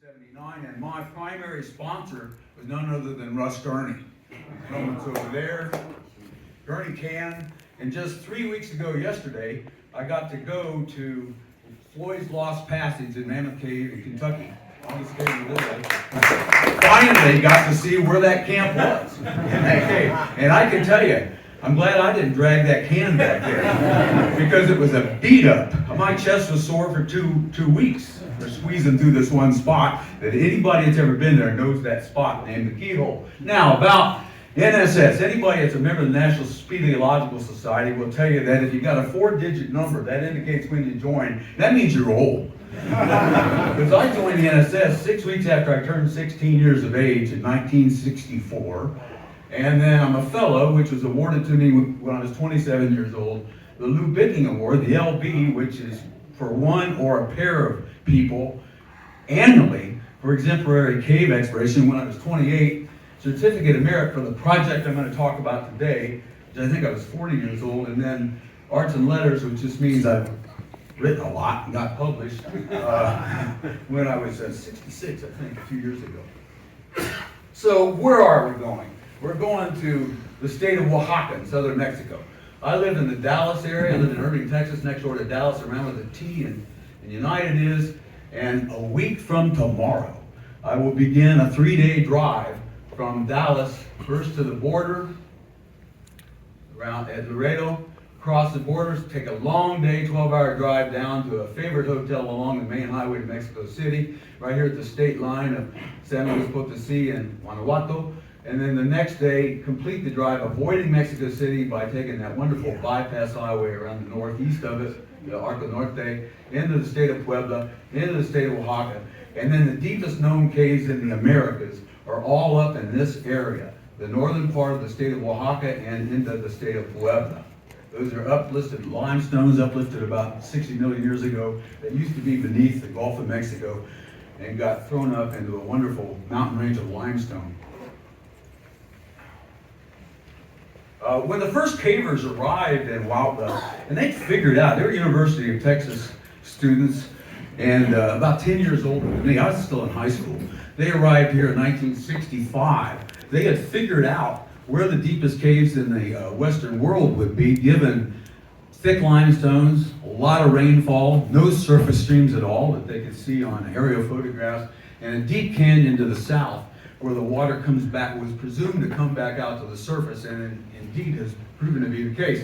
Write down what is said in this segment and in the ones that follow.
1979, and my primary sponsor was none other than Russ Gurney. Moments over there, Gurney Can, and just 3 weeks ago yesterday, I got to go to Floyd's Lost Passage in Mammoth Cave in Kentucky. Longest cave in the world. Finally got to see where that camp was in that cave. And I can tell you, I'm glad I didn't drag that can back there because it was a beat up. My chest was sore for two weeks for squeezing through this one spot that anybody that's ever been there knows that spot named the Keyhole. Now about NSS, anybody that's a member of the National Speleological Society will tell you that if you got a 4-digit number, that indicates when you join. That means you're old. Because I joined the NSS 6 weeks after I turned 16 years of age in 1964. And then I'm a fellow, which was awarded to me when I was 27 years old. The Lou Bicking Award, the LB, which is for one or a pair of people annually for exemplary cave exploration when I was 28. Certificate of Merit for the project I'm going to talk about today, which I think I was 40 years old, and then Arts and Letters, which just means I've written a lot and got published when I was 66, I think, a few years ago. So where are we going? We're going to the state of Oaxaca in southern Mexico. I live in the Dallas area. I live in Irving, Texas, next door to Dallas, around with a T and United is. And a week from tomorrow, I will begin a 3-day drive from Dallas, first to the border, around at Laredo, cross the borders, take a long day, 12-hour drive down to a favorite hotel along the main highway to Mexico City, right here at the state line of San Luis Potosí and Guanajuato. And then the next day, complete the drive, avoiding Mexico City by taking that wonderful bypass highway around the northeast of it, the Arco Norte, into the state of Puebla, into the state of Oaxaca. And then the deepest known caves in the Americas are all up in this area, the northern part of the state of Oaxaca and into the state of Puebla. Those are uplifted limestones, uplifted about 60 million years ago, that used to be beneath the Gulf of Mexico and got thrown up into a wonderful mountain range of limestone. When the first cavers arrived in Huautla, and they figured out, they were University of Texas students, and about 10 years older than me, I was still in high school. They arrived here in 1965. They had figured out where the deepest caves in the Western world would be, given thick limestones, a lot of rainfall, no surface streams at all that they could see on aerial photographs, and a deep canyon to the south where the water comes back, was presumed to come back out to the surface, and indeed has proven to be the case.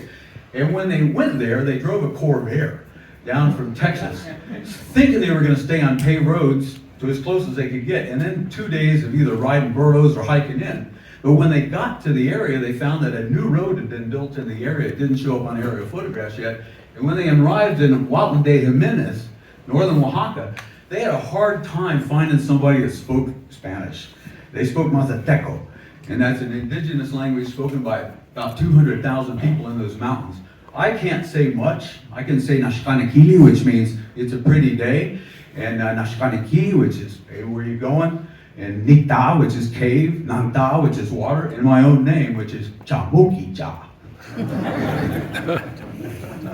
And when they went there, they drove a Corvair down from Texas, thinking they were going to stay on paved roads to as close as they could get, and then 2 days of either riding burros or hiking in. But when they got to the area, they found that a new road had been built in the area. It didn't show up on aerial photographs yet. And when they arrived in Huautla de Jimenez, northern Oaxaca, they had a hard time finding somebody that spoke Spanish. They spoke Mazateco, and that's an indigenous language spoken by about 200,000 people in those mountains. I can't say much. I can say Nashkanakili, which means it's a pretty day, and Nashkaniki, which is, hey, where are you going? And Nikta, which is cave, Nanta, which is water, and my own name, which is Chamuki Cha.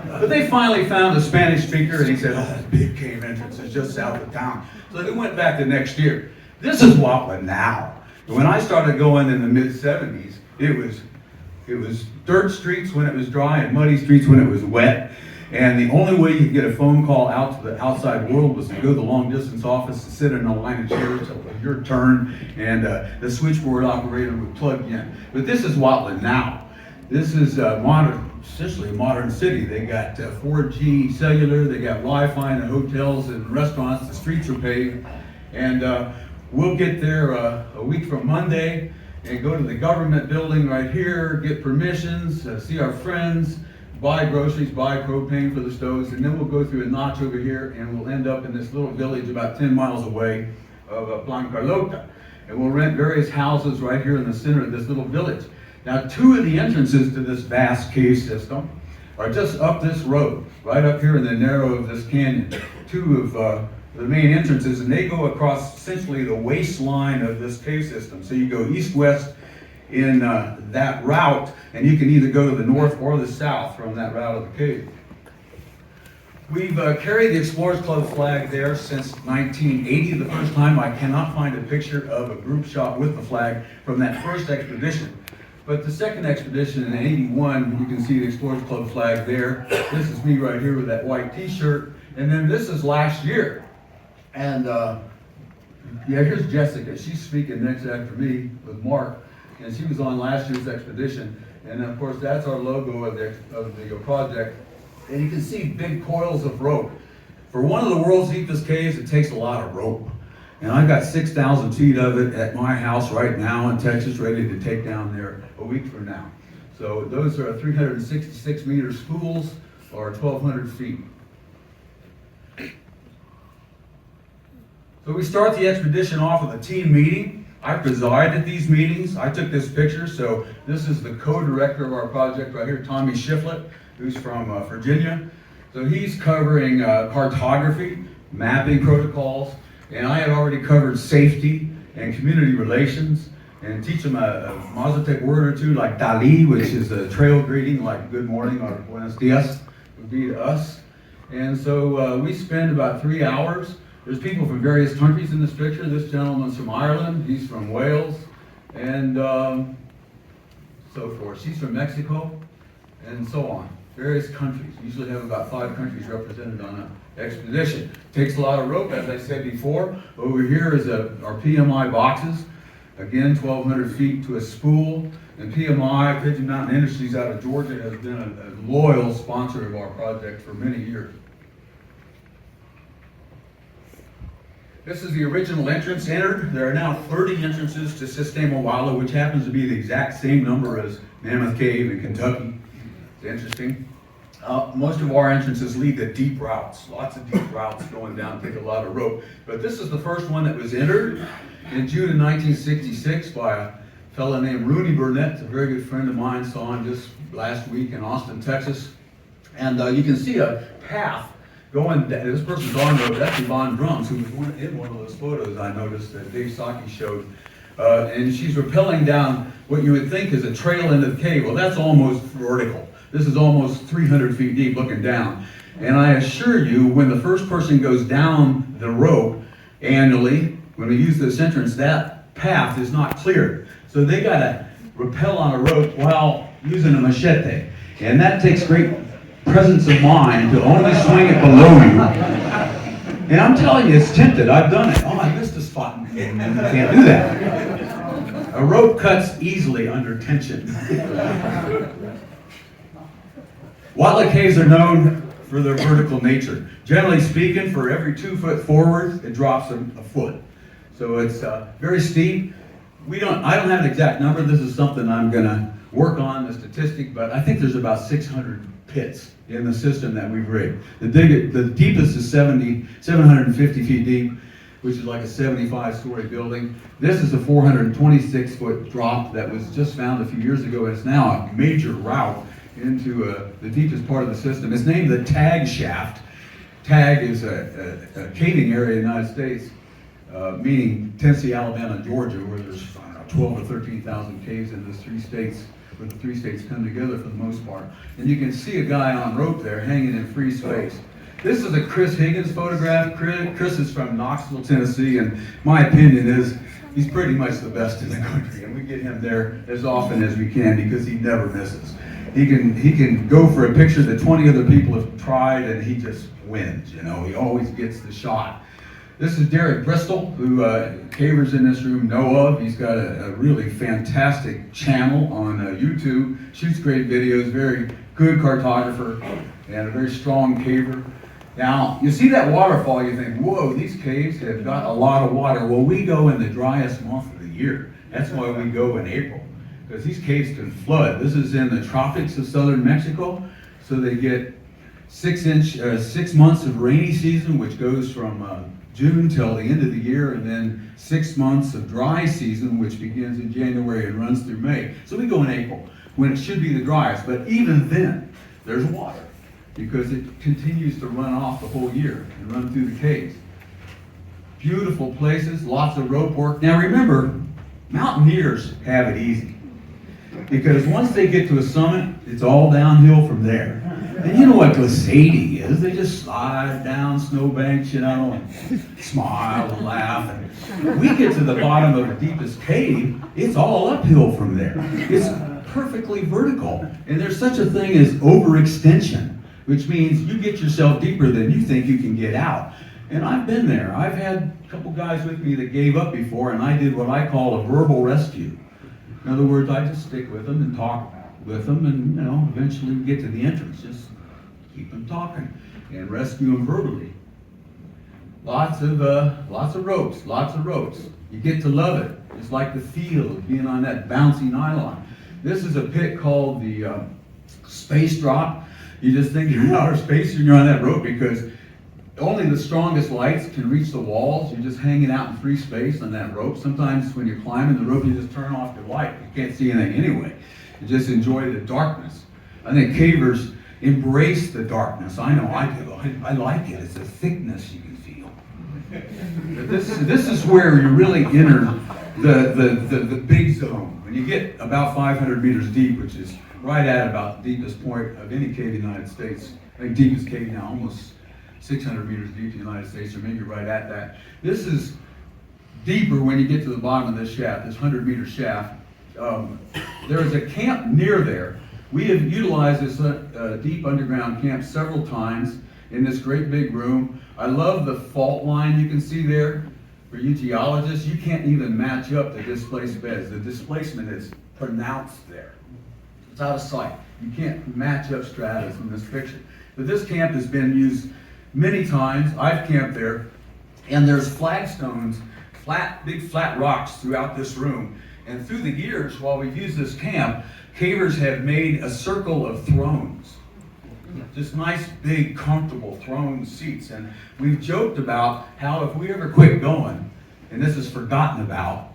But they finally found a Spanish speaker, and he said, oh, that big cave entrance is just south of town. So they went back the next year. This is Huautla now. When I started going in the mid-70s, it was dirt streets when it was dry and muddy streets when it was wet. And the only way you could get a phone call out to the outside world was to go to the long distance office and sit in a line of chairs till your turn, and the switchboard operator would plug you in. But this is Huautla now. This is modern, essentially a modern city. They got 4G cellular, they got Wi-Fi in the hotels and restaurants, the streets are paved. And we'll get there a week from Monday and go to the government building right here, get permissions, see our friends, buy groceries, buy propane for the stoves, and then we'll go through a notch over here and we'll end up in this little village about 10 miles away of Plan Carlota. And we'll rent various houses right here in the center of this little village. Now, 2 of the entrances to this vast cave system are just up this road, right up here in the narrow of this canyon. 2 of the main entrances, and they go across essentially the waistline of this cave system. So you go east-west in that route, and you can either go to the north or the south from that route of the cave. We've carried the Explorers Club flag there since 1980. The first time I cannot find a picture of a group shot with the flag from that first expedition. But the second expedition in '81, you can see the Explorers Club flag there. This is me right here with that white t-shirt. And then this is last year. And yeah, here's Jessica. She's speaking next after me with Mark. And she was on last year's expedition. And of course, that's our logo of the project. And you can see big coils of rope. For one of the world's deepest caves, it takes a lot of rope. And I've got 6,000 feet of it at my house right now in Texas, ready to take down there a week from now. So those are 366 meter spools, or 1,200 feet. So we start the expedition off with a team meeting. I preside at these meetings. I took this picture, so this is the co-director of our project right here, Tommy Shiflett, who's from Virginia. So he's covering cartography, mapping protocols, and I had already covered safety and community relations, and teach them a Mazatec word or two, like Dali, which is a trail greeting, like good morning or buenos dias would be to us. And so we spend about 3 hours. There's people from various countries in this picture. This gentleman's from Ireland, he's from Wales, and so forth. She's from Mexico, and so on. Various countries. We usually have about 5 countries represented on an expedition. Takes a lot of rope, as I said before. Over here is our PMI boxes. Again, 1,200 feet to a spool. And PMI, Pigeon Mountain Industries out of Georgia, has been a loyal sponsor of our project for many years. This is the original entrance entered. There are now 30 entrances to Sistema Walla, which happens to be the exact same number as Mammoth Cave in Kentucky. It's interesting. Most of our entrances lead to deep routes. Lots of deep routes going down, take a lot of rope. But this is the first one that was entered in June of 1966 by a fellow named Rooney Burnett, a very good friend of mine. Saw him just last week in Austin, Texas. And you can see a path going down. This person's on road. That's Yvonne Drums, who was in one of those photos I noticed that Dave Saki showed. And she's rappelling down what you would think is a trail into the cave. Well, that's almost vertical. This is almost 300 feet deep looking down. And I assure you, when the first person goes down the rope annually, when we use this entrance, that path is not cleared. So they gotta rappel on a rope while using a machete. And that takes great presence of mind to only swing it below you. And I'm telling you, it's tempted. I've done it. Oh, I missed a spot. You can't do that. A rope cuts easily under tension. Walla caves are known for their vertical nature. Generally speaking, for every 2 foot forward, it drops a foot. So it's very steep. I don't have an exact number. This is something I'm gonna work on, the statistic, but I think there's about 600 pits in the system that we've rigged. The deepest is 750 feet deep, which is like a 75-story building. This is a 426-foot drop that was just found a few years ago, and it's now a major route into the deepest part of the system. It's named the Tag Shaft. Tag is a caving area in the United States, meaning Tennessee, Alabama, and Georgia, where there's 12 to 13,000 caves in the 3 states, where the 3 states come together for the most part. And you can see a guy on rope there hanging in free space. This is a Chris Higgins photograph. Chris is from Knoxville, Tennessee, and my opinion is he's pretty much the best in the country, and we get him there as often as we can because he never misses. He can go for a picture that 20 other people have tried, and he just wins. You know, he always gets the shot. This is Derek Bristol, who cavers in this room know of. He's got a really fantastic channel on YouTube. Shoots great videos, very good cartographer, and a very strong caver. Now, you see that waterfall, you think, whoa, these caves have got a lot of water. Well, we go in the driest month of the year. That's why we go in April, because these caves can flood. This is in the tropics of southern Mexico, so they get 6 months of rainy season, which goes from June till the end of the year, and then 6 months of dry season, which begins in January and runs through May. So we go in April, when it should be the driest, but even then, there's water, because it continues to run off the whole year and run through the caves. Beautiful places, lots of rope work. Now remember, mountaineers have it easy, because once they get to a summit, it's all downhill from there. And you know what glissade is? They just slide down snowbanks, you know, and smile and laugh. And we get to the bottom of the deepest cave, it's all uphill from there. It's perfectly vertical. And there's such a thing as overextension, which means you get yourself deeper than you think you can get out. And I've been there. I've had a couple guys with me that gave up before, and I did what I call a verbal rescue. In other words, I just stick with them and talk with them, and you know, eventually we get to the entrance. Just keep them talking and rescue them verbally. Lots of ropes, lots of ropes. You get to love it. It's like the feel of being on that bouncy nylon. This is a pit called the space drop. You just think you're in outer space when you're on that rope because only the strongest lights can reach the walls. You're just hanging out in free space on that rope. Sometimes when you're climbing the rope, you just turn off the light. You can't see anything anyway. You just enjoy the darkness. I think cavers embrace the darkness. I know I do. I like it. It's a thickness you can feel. But this is where you really enter the big zone. When you get about 500 meters deep, which is right at about the deepest point of any cave in the United States. I think deepest cave now, almost 600 meters deep in the United States, or maybe right at that. This is deeper when you get to the bottom of this shaft, this 100-meter shaft. There is a camp near there. We have utilized this deep underground camp several times in this great big room. I love the fault line you can see there. For you geologists, you can't even match up the displaced beds. The displacement is pronounced there. It's out of sight. You can't match up stratas in this picture. But this camp has been used many times. I've camped there, and there's flagstones, big flat rocks throughout this room. And through the years, while we've used this camp, cavers have made a circle of thrones. Just nice, big, comfortable throne seats. And we've joked about how if we ever quit going, and this is forgotten about,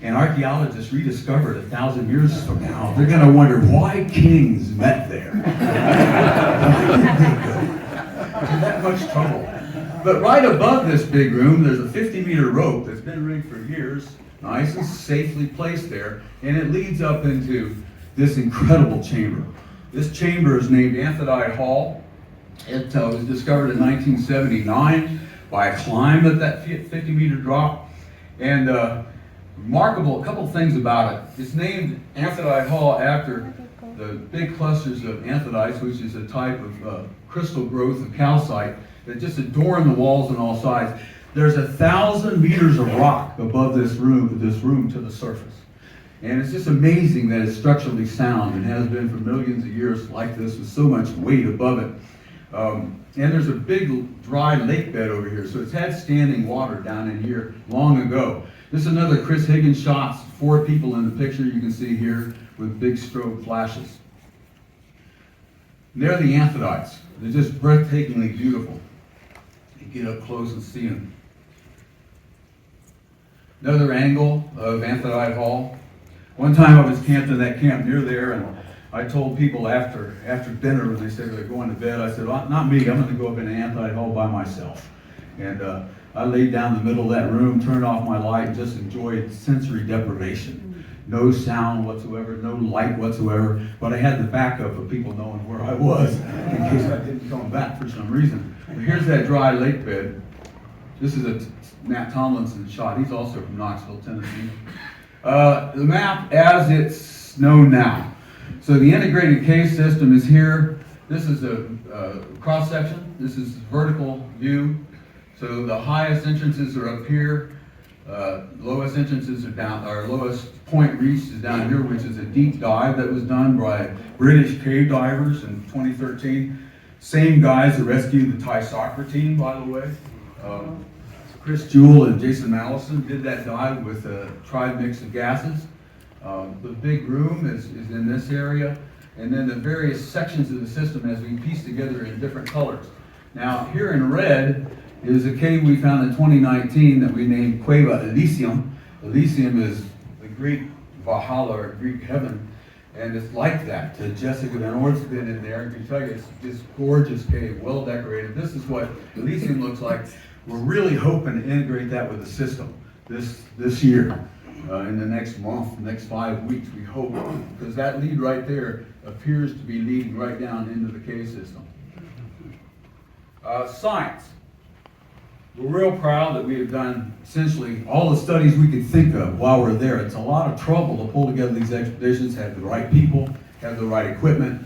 and archaeologists rediscover it 1,000 years from now, they're going to wonder why kings met there. In that much trouble. But right above this big room, there's a 50-meter rope that's been rigged for years, nice and safely placed there, and it leads up into this incredible chamber. This chamber is named Amphitrite Hall. It was discovered in 1979 by a climb at that 50-meter drop. And remarkable, a couple things about it. It's named Amphitrite Hall after the big clusters of amphitrites, which is a type of crystal growth of calcite that just adorn the walls on all sides. There's 1,000 meters of rock above this room to the surface. And it's just amazing that it's structurally sound and has been for millions of years like this with so much weight above it. And there's a big dry lake bed over here, so it's had standing water down in here long ago. This is another Chris Higgins shot, 4 people in the picture you can see here with big strobe flashes. And they're the amphitrites. They're just breathtakingly beautiful. You get up close and see them. Another angle of Amphitrite Hall. One time I was camped in that camp near there, and I told people after dinner when they said they're going to bed, I said, well, not me, I'm going to go up in an Amphitrite Hall by myself. And I laid down in the middle of that room, turned off my light, and just enjoyed sensory deprivation. No sound whatsoever, no light whatsoever, but I had the backup of people knowing where I was in case I didn't come back for some reason. But here's that dry lake bed. This is a Matt Tomlinson shot. He's also from Knoxville, Tennessee. The map as it's known now. So the integrated cave system is here. This is a cross section. This is vertical view. So the highest entrances are up here. Lowest entrances are down. Our lowest point reached is down here, which is a deep dive that was done by British cave divers in 2013. Same guys that rescued the Thai soccer team, by the way. Chris Jewell and Jason Mallison did that dive with a tried mix of gases. The big room is in this area, and then the various sections of the system as we piece together in different colors. Now, here in red is a cave we found in 2019 that we named Cueva Elysium. Elysium is the Greek Valhalla, or Greek heaven, and it's like that. Jessica Van Oort's been in there, and can tell you it's this gorgeous cave, well decorated. This is what Elysium looks like. We're really hoping to integrate that with the system this year. in the next month, next 5 weeks, we hope, because that lead right there appears to be leading right down into the cave system. Science. We're real proud that we have done essentially all the studies we could think of while we're there. It's a lot of trouble to pull together these expeditions, have the right people, have the right equipment,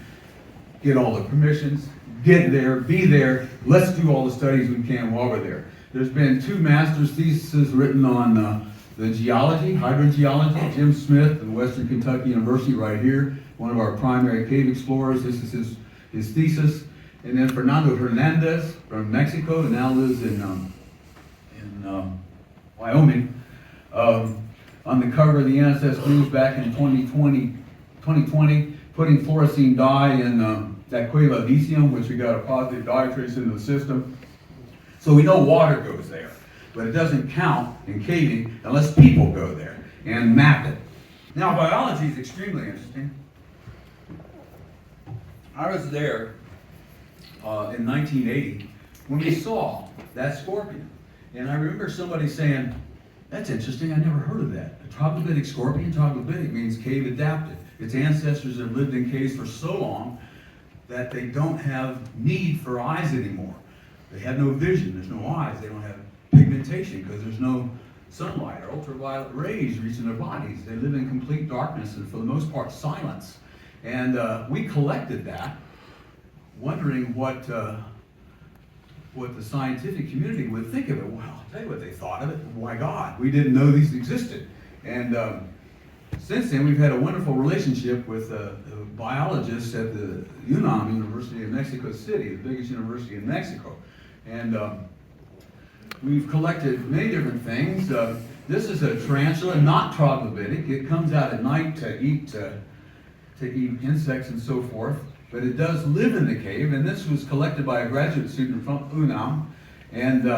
get all the permissions, get there, be there. Let's do all the studies we can while we're there. There's been 2 master's theses written on the geology, hydrogeology. Jim Smith of Western Kentucky University right here, one of our primary cave explorers. This is his thesis. And then Fernando Hernandez from Mexico, who now lives in Wyoming, on the cover of the NSS News back in 2020, putting fluorescein dye in that Cueva Vicium, which we got a positive dye trace into the system. So we know water goes there, but it doesn't count in caving unless people go there and map it. Now, biology is extremely interesting. I was there in 1980 when we saw that scorpion. And I remember somebody saying, that's interesting, I never heard of that. A troglodytic scorpion, troglodytic means cave adapted. Its ancestors have lived in caves for so long that they don't have need for eyes anymore. They have no vision, there's no eyes, they don't have pigmentation because there's no sunlight or ultraviolet rays reaching their bodies. They live in complete darkness and for the most part silence. And we collected that, wondering what the scientific community would think of it. Well, I'll tell you what they thought of it. My God, we didn't know these existed. And since then, we've had a wonderful relationship with biologists at the UNAM, University of Mexico City, the biggest university in Mexico. And we've collected many different things. This is a tarantula, not troglodytic. It comes out at night to eat insects and so forth. But it does live in the cave, and this was collected by a graduate student from UNAM. And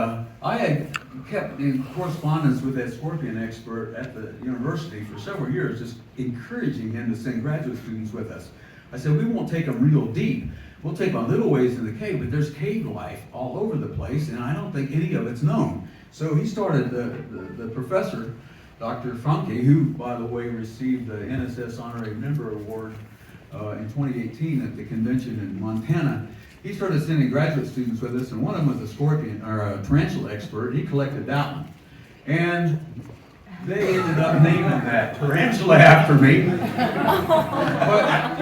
I had kept in correspondence with that scorpion expert at the university for several years, just encouraging him to send graduate students with us. I said, we won't take them real deep. We'll take them a little ways in the cave, but there's cave life all over the place, and I don't think any of it's known. So he started, the professor, Dr. Franke, who, by the way, received the NSS Honorary Member Award in 2018 at the convention in Montana. He started sending graduate students with us, and one of them was a scorpion or a tarantula expert. He collected that one, and they ended up naming that tarantula after me.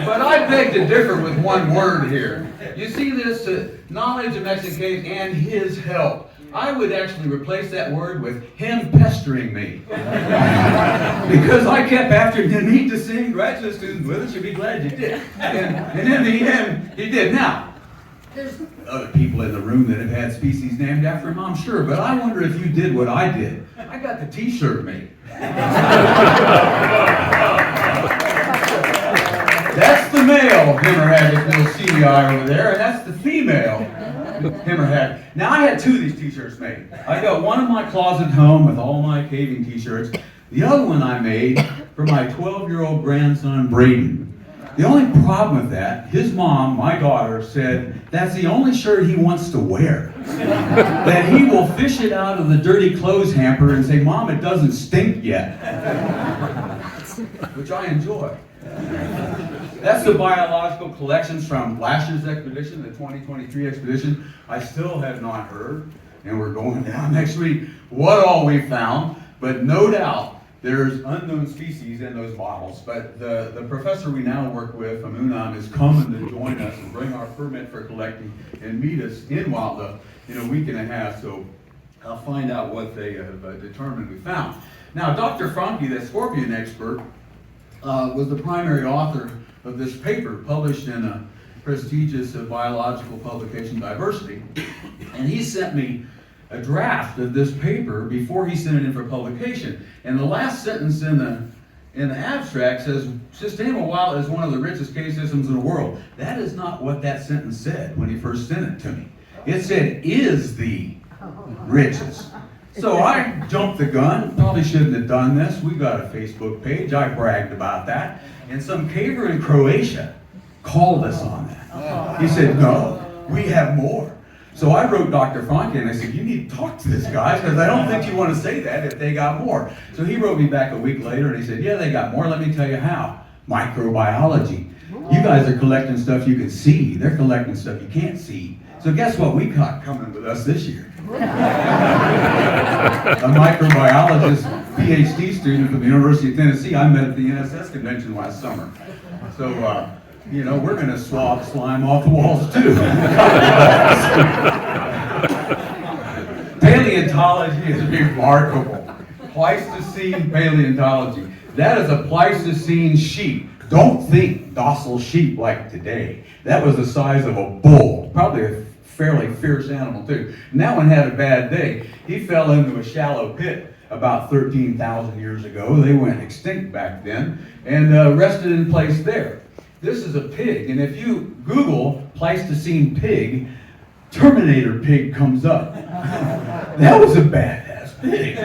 But I beg to differ with one word here. You see this knowledge of Mexican caves and his help. I would actually replace that word with him pestering me. Because I kept after him, need to send graduate students with us, you'll be glad you did. And in the end, he did. Now, there's other people in the room that have had species named after him, I'm sure, but I wonder if you did what I did. I got the t-shirt made. That's the male hammerhead, if you'll see the eye over there, and that's the female hammerhead. Now, I had 2 of these t-shirts made. I got one in my closet home with all my caving t-shirts. The other one I made for my 12-year-old grandson, Braden. The only problem with that, his mom, my daughter, said that's the only shirt he wants to wear. That he will fish it out of the dirty clothes hamper and say, Mom, it doesn't stink yet. Which I enjoy. That's the biological collections from last year's expedition, the 2023 expedition. I still have not heard, and we're going down next week, what all we found, but no doubt there's unknown species in those bottles. But the professor we now work with from UNAM is coming to join us and bring our permit for collecting and meet us in Wildlife in a week and a half, so I'll find out what they have determined we found. Now, Dr. Franke, that scorpion expert, was the primary author of this paper published in a prestigious biological publication, Diversity, and he sent me a draft of this paper before he sent it in for publication. And the last sentence in the abstract says, sustainable wildlife is one of the richest cave systems in the world. That is not what that sentence said when he first sent it to me. It said, is the richest. So I jumped the gun, probably shouldn't have done this. We got a Facebook page, I bragged about that. And some caver in Croatia called us on that. He said, no, we have more. So I wrote Dr. Franke and I said, you need to talk to this guy because I don't think you want to say that if they got more. So he wrote me back a week later and he said, yeah, they got more. Let me tell you how. Microbiology. You guys are collecting stuff you can see. They're collecting stuff you can't see. So guess what we got coming with us this year? A microbiologist, PhD student from the University of Tennessee. I met at the NSS convention last summer. So, you know, we're going to swab slime off the walls too. Paleontology is remarkable. Pleistocene paleontology. That is a Pleistocene sheep. Don't think docile sheep like today. That was the size of a bull, probably a fairly fierce animal too. And that one had a bad day. He fell into a shallow pit about 13,000 years ago. They went extinct back then and rested in place there. This is a pig, and if you Google Pleistocene pig, Terminator pig comes up. That was a badass pig.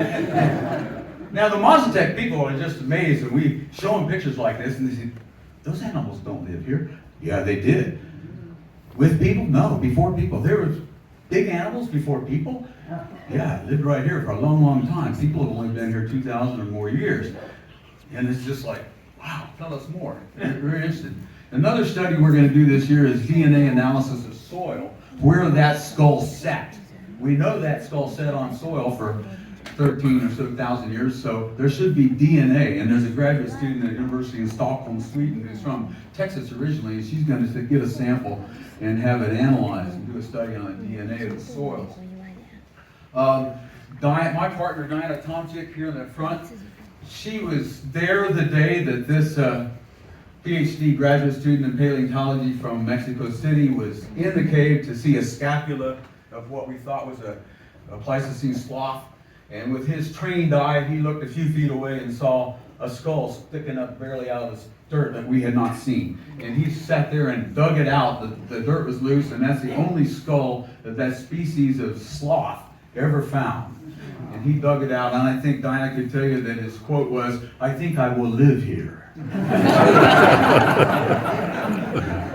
Now the Mazatec people are just amazed, and we show them pictures like this, and they say, those animals don't live here. Yeah, they did. With people? No, before people. There was big animals before people? Yeah, lived right here for a long, long time. People have only been here 2,000 or more years. And it's just like, wow, tell us more. Very interested. Another study we're going to do this year is DNA analysis of soil, where that skull sat. We know that skull sat on soil for 13 or so thousand years, so there should be DNA. And there's a graduate student at the University in Stockholm, Sweden, who's from Texas originally, and she's going to get a sample and have it analyzed and do a study on the DNA of the soils. My partner, Diana Tomczyk, here in the front, she was there the day that this PhD graduate student in paleontology from Mexico City was in the cave to see a scapula of what we thought was a Pleistocene sloth. And with his trained eye, he looked a few feet away and saw a skull sticking up barely out of the dirt that we had not seen. And he sat there and dug it out. The dirt was loose, and that's the only skull that that species of sloth ever found. And he dug it out, and I think Dinah could tell you that his quote was, "I think I will live here."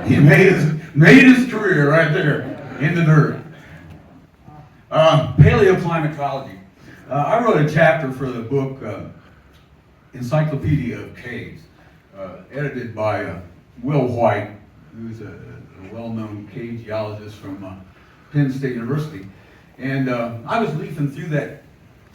He made his career right there in the dirt. Paleoclimatology. I wrote a chapter for the book Encyclopedia of Caves, edited by Will White, who's a well-known cave geologist from Penn State University. And I was leafing through that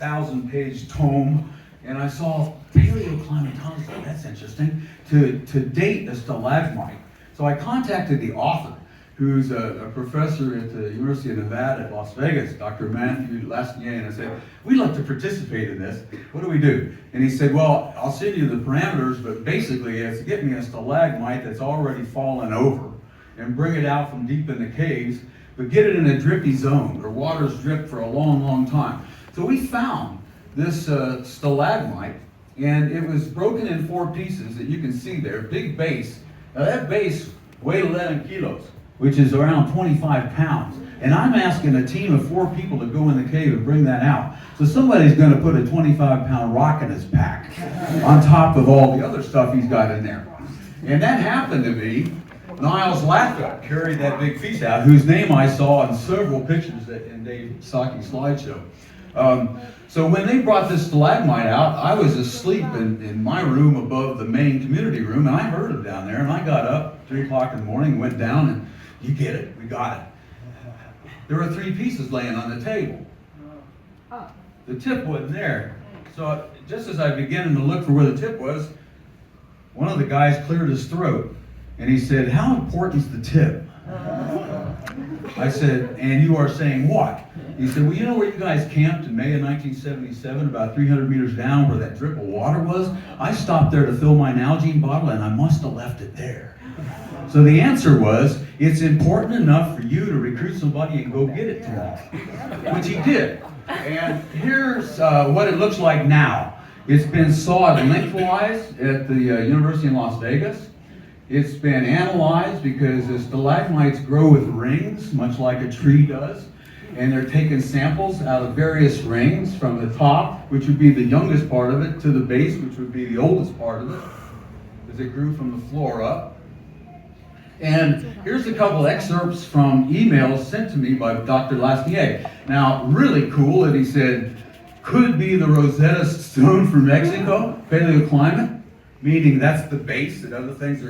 1,000-page tome, and I saw paleoclimatology. That's interesting. To date a stalagmite. So I contacted the author, who's a professor at the University of Nevada at Las Vegas, Dr. Matthew Lasnier, and I said, we'd like to participate in this. What do we do? And he said, well, I'll send you the parameters, but basically it's get me a stalagmite that's already fallen over and bring it out from deep in the caves, but get it in a drippy zone where water's dripped for a long, long time. So we found this stalagmite, and it was broken in 4 pieces that you can see there, big base. Now that base weighed 11 kilos. Which is around 25 pounds. And I'm asking a team of 4 people to go in the cave and bring that out. So somebody's going to put a 25-pound rock in his pack on top of all the other stuff he's got in there. And that happened to be Niles Lathrop carried that big piece out, whose name I saw in several pictures in Dave Psaki's slideshow. So when they brought this stalagmite out, I was asleep in my room above the main community room, and I heard it down there, and I got up 3 o'clock in the morning, went down, and you get it, we got it. There were 3 pieces laying on the table. The tip wasn't there. So just as I began to look for where the tip was, one of the guys cleared his throat, and he said, how important is the tip? I said, and you are saying what? He said, well, you know where you guys camped in May of 1977, about 300 meters down where that drip of water was? I stopped there to fill my Nalgene bottle, and I must have left it there. So the answer was, it's important enough for you to recruit somebody and go get it tomorrow, which he did. And here's what it looks like now. It's been sawed lengthwise at the University in Las Vegas. It's been analyzed because the stalagmites grow with rings, much like a tree does. And they're taking samples out of various rings from the top, which would be the youngest part of it, to the base, which would be the oldest part of it, as it grew from the floor up. And here's a couple excerpts from emails sent to me by Dr. Lastier. Now, really cool that he said, could be the Rosetta Stone for Mexico, paleoclimate, meaning that's the base that other things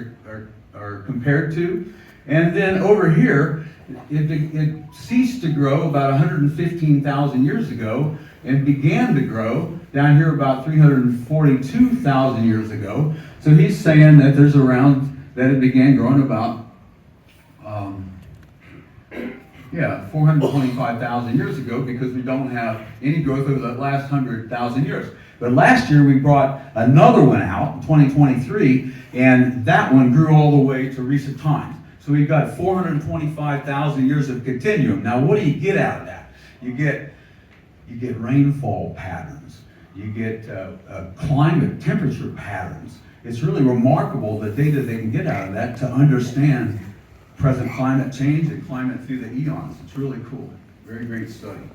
are compared to. And then over here, it ceased to grow about 115,000 years ago and began to grow down here about 342,000 years ago. So he's saying that that it began growing about 425,000 years ago, because we don't have any growth over the last 100,000 years. But last year we brought another one out in 2023, and that one grew all the way to recent times. So we've got 425,000 years of continuum. Now, what do you get out of that? You get rainfall patterns. You get climate temperature patterns. It's really remarkable the data they can get out of that to understand present climate change and climate through the eons. It's really cool. Very great study.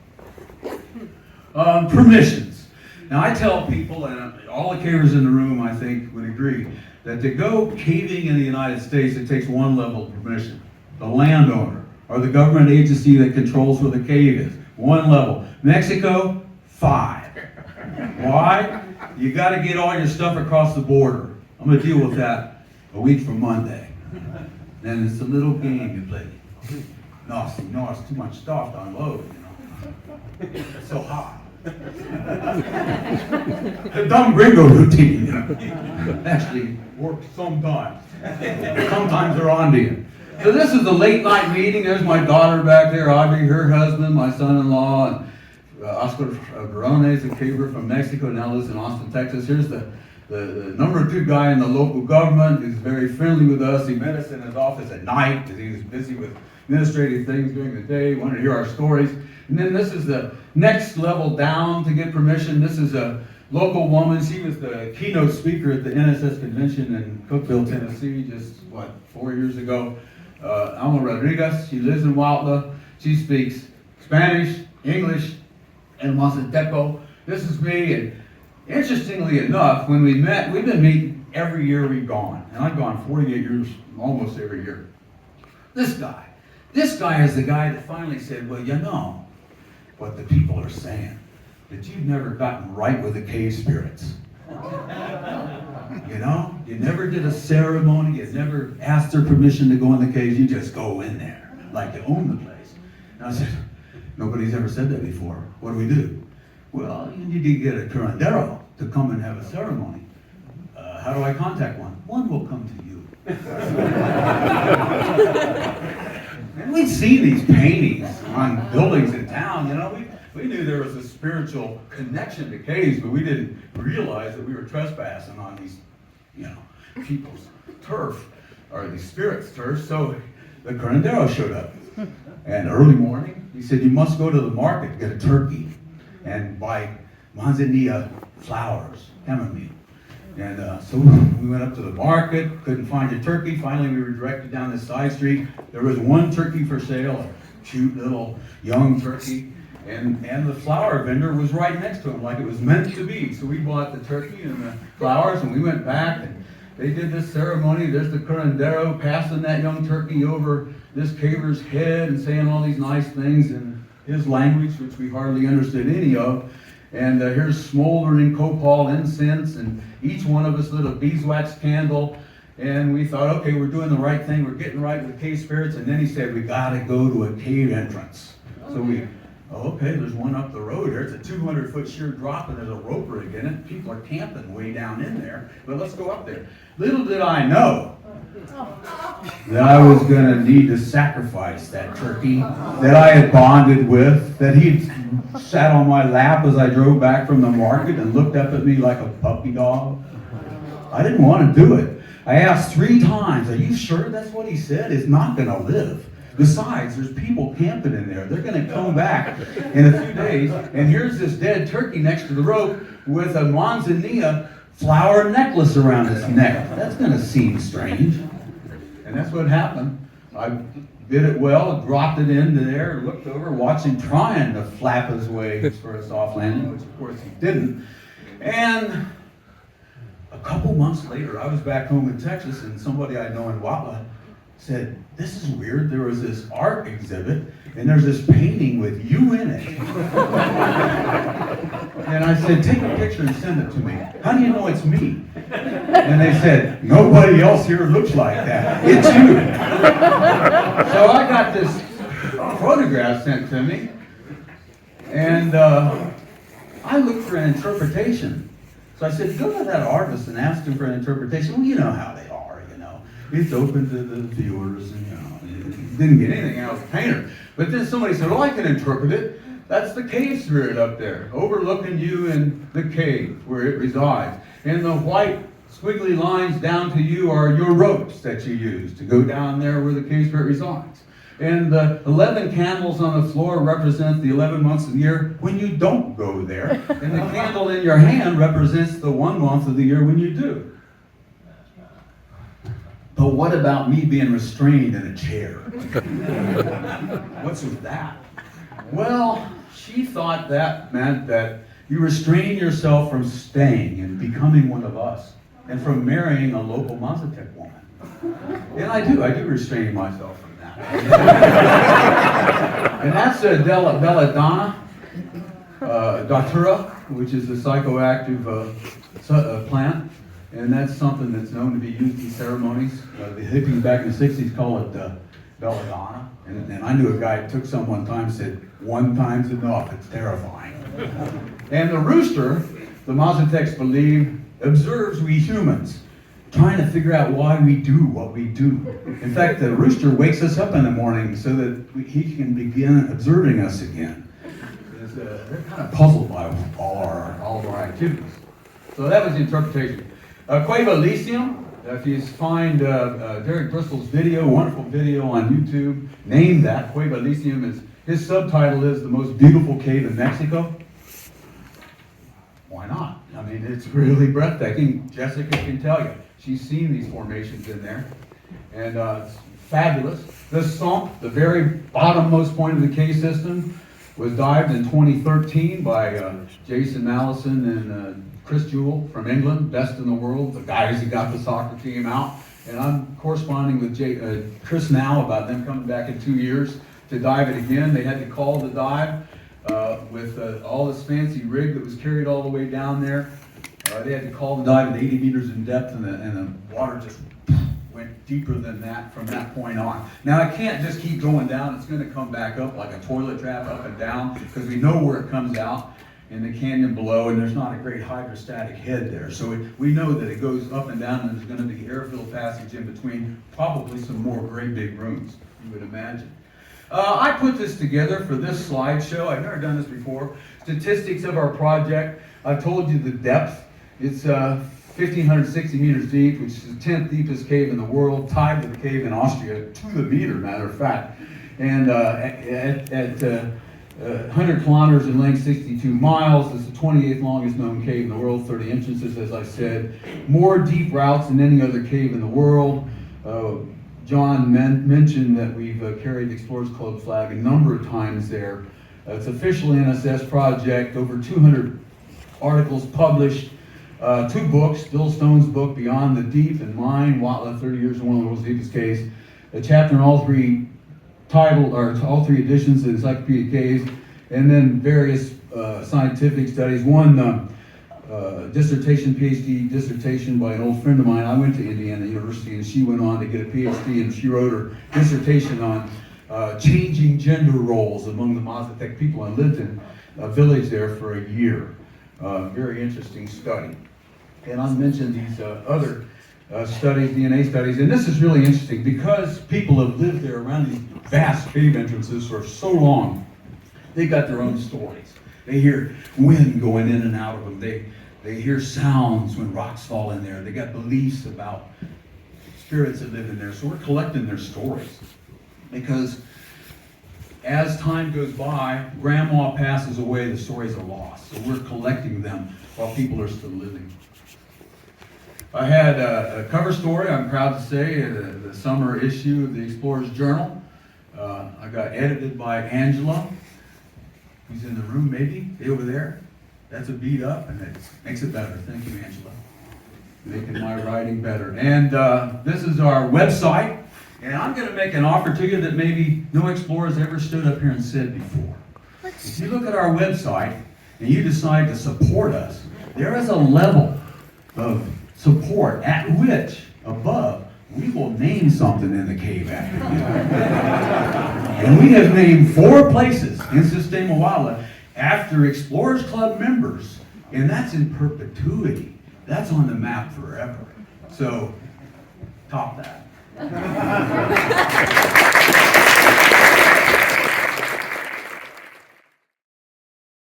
Permissions. Now, I tell people, and all the cavers in the room, I think, would agree, that to go caving in the United States, it takes one level of permission. The landowner, or the government agency that controls where the cave is. One level. Mexico, 5. Why? You got to get all your stuff across the border. I'm going to deal with that a week from Monday. And it's a little game you play. No, it's too much stuff to unload, It's so hot. The dumb gringo routine, actually works sometimes. Sometimes they're on to you. So this is the late night meeting. There's my daughter back there, Audrey, her husband, my son-in-law, and Oscar Barones, a caver from Mexico, now lives in Austin, Texas. Here's the number 2 guy in the local government who's very friendly with us. He met us in his office at night because he was busy with administrative things during the day, wanted to hear our stories. And then this is the next level down to get permission. This is a local woman. She was the keynote speaker at the NSS convention in Cookeville, Tennessee, just, 4 years ago. Alma Rodriguez. She lives in Huautla. She speaks Spanish, English, and Mazateco. This is me, and interestingly enough, when we met, we've been meeting every year we've gone. And I've gone 48 years, almost every year. This guy is the guy that finally said, well, you know what the people are saying, that you've never gotten right with the cave spirits. You never did a ceremony, you never asked their permission to go in the caves, you just go in there, like you own the place. And I said, nobody's ever said that before. What do we do? Well, you need to get a curandero to come and have a ceremony. How do I contact one? One will come to you. And we'd seen these paintings on buildings in town, we knew there was a spiritual connection to caves, but we didn't realize that we were trespassing on these, people's turf, or these spirits' turf. So the curandero showed up. And early morning, he said, you must go to the market, get a turkey, and buy manzanilla flowers, chamomile. And so we went up to the market, couldn't find a turkey. Finally, we were directed down this side street. There was one turkey for sale, a cute little young turkey. And the flower vendor was right next to him, like it was meant to be. So we bought the turkey and the flowers, and we went back, and they did this ceremony. There's the curandero passing that young turkey over this caver's head and saying all these nice things in his language, which we hardly understood any of. And here's smoldering copal incense, and each one of us lit a beeswax candle. And we thought, okay, we're doing the right thing. We're getting right with the cave spirits. And then he said, we got to go to a cave entrance. So we, okay, there's one up the road here. It's a 200-foot sheer drop, and there's a rope rig in it. People are camping way down in there. But let's go up there. Little did I know that I was going to need to sacrifice that turkey that I had bonded with, that he'd sat on my lap as I drove back from the market and looked up at me like a puppy dog. I didn't want to do it. I asked 3 times, are you sure that's what he said? It's not going to live. Besides, there's people camping in there. They're going to come back in a few days, and here's this dead turkey next to the rope with a manzanilla flower necklace around his neck. That's going to seem strange. And that's what happened. I did it well, dropped it into there, looked over, watched him trying to flap his way for a soft landing, which of course he didn't. And a couple months later, I was back home in Texas, and somebody I know in Huautla said, "This is weird. There was this art exhibit, and there's this painting with you in it." And I said, "Take a picture and send it to me. How do you know it's me?" And they said, "Nobody else here looks like that. It's you." So I got this photograph sent to me, and I looked for an interpretation. So I said, "Go to that artist and ask him for an interpretation." Well, you know how they are, you know. It's open to the viewers, and you know, didn't get anything out of the painter. But then somebody said, "Well, I can interpret it. That's the cave spirit up there, overlooking you in the cave where it resides. And the white squiggly lines down to you are your ropes that you use to go down there where the cave spirit resides. And the 11 candles on the floor represent the 11 months of the year when you don't go there. And the candle in your hand represents the 1 month of the year when you do." But what about me being restrained in a chair? What's with that? Well, she thought that meant that you restrain yourself from staying and becoming one of us, and from marrying a local Mazatec woman. And I do restrain myself from that. And that's a belladonna, datura, which is a psychoactive plant. And that's something that's known to be used in ceremonies. The hippies back in the 60s call it belladonna. And I knew a guy who took some one time and said, "1 time's enough, it's terrifying." And the rooster, the Mazatecs believe, observes we humans, trying to figure out why we do what we do. In fact, the rooster wakes us up in the morning so that he can begin observing us again. They're kind of puzzled by all of our activities. So that was the interpretation. Cueva Elysium, if you find Derek Bristol's video, wonderful video on YouTube, named that. Cueva Elysium, his subtitle is "The Most Beautiful Cave in Mexico." Why not? I mean, it's really breathtaking. Jessica can tell you. She's seen these formations in there. And it's fabulous. The sump, the very bottommost point of the cave system, was dived in 2013 by Jason Mallison and Chris Jewell from England, best in the world, the guys who got the soccer team out. And I'm corresponding with Chris now about them coming back in 2 years to dive it again. They had to call the dive with all this fancy rig that was carried all the way down there. They had to call the dive at 80 meters in depth, and the water just went deeper than that from that point on. Now, it can't just keep going down. It's going to come back up like a toilet trap, up and down, because we know where it comes out in the canyon below, and there's not a great hydrostatic head there. So we know that it goes up and down, and there's going to be air-filled passage in between, probably some more great big rooms, you would imagine. I put this together for this slideshow. I've never done this before. Statistics of our project. I've told you the depth. It's 1,560 meters deep, which is the 10th deepest cave in the world, tied to the cave in Austria, to the meter, matter of fact. And at 100 kilometers in length, 62 miles. It's the 28th longest known cave in the world, 30 entrances, as I said. More deep routes than any other cave in the world. John mentioned that we've carried the Explorers Club flag a number of times there. It's officially an NSS project, over 200 articles published, 2 books, Bill Stone's book, Beyond the Deep, and mine, Watla, 30 Years in One of the World's Deepest Caves. A chapter in all 3 all 3 editions of the Encyclopedia of Caves, and then various scientific studies. One dissertation, PhD dissertation by an old friend of mine. I went to Indiana University, and she went on to get a PhD, and she wrote her dissertation on changing gender roles among the Mazatec people, and lived in a village there for a year. Very interesting study. And I mentioned these other studies, DNA studies, and this is really interesting because people have lived there around these vast cave entrances for so long. They got their own stories. They hear wind going in and out of them. They hear sounds when rocks fall in there. They got beliefs about spirits that live in there. So we're collecting their stories because as time goes by, grandma passes away, the stories are lost. So we're collecting them while people are still living. I had a cover story, I'm proud to say, the summer issue of the Explorer's Journal. I got edited by Angela, who's in the room maybe, over there. That's a beat up, and it makes it better. Thank you, Angela. Making my writing better. And this is our website. And I'm going to make an offer to you that maybe no explorer's ever stood up here and said before. If you look at our website and you decide to support us, there is a level of support at which, above, we will name something in the cave after you. And we have named 4 places in Sistemawala after Explorers Club members, and that's in perpetuity. That's on the map forever. So, top that.